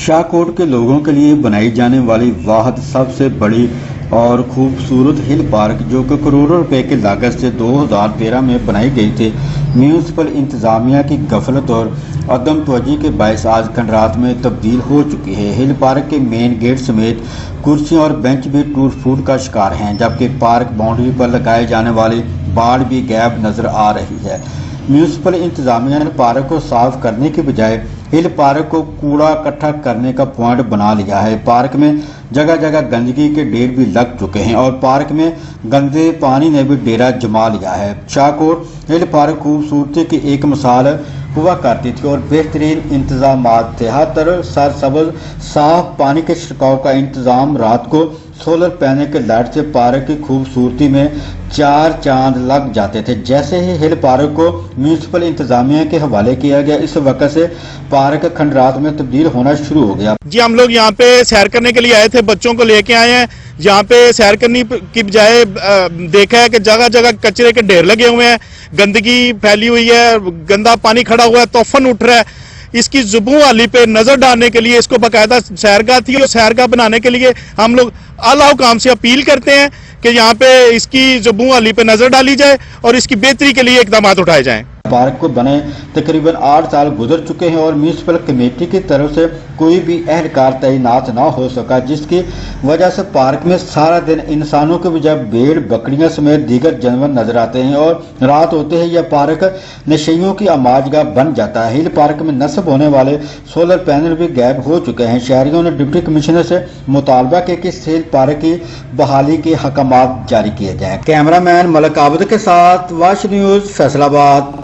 शाहकोट के लोगों के लिए बनाई जाने वाली वाहद सबसे बड़ी और खूबसूरत हिल पार्क जो कि करोड़ों रुपए की लागत से 2013 में बनाई गई थी, म्यूनसिपल इंतजामिया की गफलत और अदम तवज्जो के बायस आज खंडरात में तब्दील हो चुकी है। हिल पार्क के मेन गेट समेत कुर्सियां और बेंच भी टूट फूट का शिकार हैं, जबकि पार्क बाउंड्री पर लगाए जाने वाली बाड़ भी गायब नजर आ रही है। म्यूनसिपल इंतजामिया ने पार्क को साफ करने के बजाय हिल पार्क को कूड़ा इकट्ठा करने का पॉइंट बना लिया है। पार्क में जगह जगह गंदगी के ढेर भी लग चुके हैं और पार्क में गंदे पानी ने भी डेरा जमा लिया है। शाहकोट हिल पार्क खूबसूरती की एक मिसाल हुआ करती थी और बेहतरीन इंतजाम थे। हर तरफ सरसब्ज साफ पानी के छिड़काव का इंतजाम, रात को सोलर पैनल के लाइट से पार्क की खूबसूरती में चार चांद लग जाते थे। जैसे ही हिल पार्क को म्यूनसिपल इंतजामिया के हवाले किया गया, इस वक्त से पार्क खंडरात में तब्दील होना शुरू हो गया। जी, हम लोग यहाँ पे सैर करने के लिए आए थे, बच्चों को लेके आए हैं। यहाँ पे सैर करने की बजाय देखा है कि जगह जगह कचरे के ढेर लगे हुए हैं, गंदगी फैली हुई है, गंदा पानी खड़ा हुआ है, तूफान उठ रहा है। इसकी जुबू वाली पे नजर डालने के लिए इसको बाकायदा सैरगाह थी और सैरगाह बनाने के लिए हम लोग आला हुकाम से अपील करते हैं कि यहाँ पे इसकी जुबू वाली पे नजर डाली जाए और इसकी बेहतरी के लिए इकदाम उठाए जाएं। पार्क को बने तकरीबन 8 साल गुजर चुके हैं और म्यूनसिपल कमेटी की तरफ से कोई भी एहलकार तैनात ना हो सका, जिसकी वजह से पार्क में सारा दिन इंसानों के बजाय भेड़ बकरियां समेत दीगर जानवर नजर आते हैं और रात होते ही यह पार्क नशेइयों की आमाजगाह बन जाता है। हिल पार्क में नस्ब होने वाले सोलर पैनल भी गायब हो चुके हैं। शहरियों ने डिप्टी कमिश्नर से मुतालबा किया कि इस हिल पार्क की बहाली के हकामात जारी किए जाएं। कैमरामैन मलक आबद के साथ वाश न्यूज फैसलाबाद।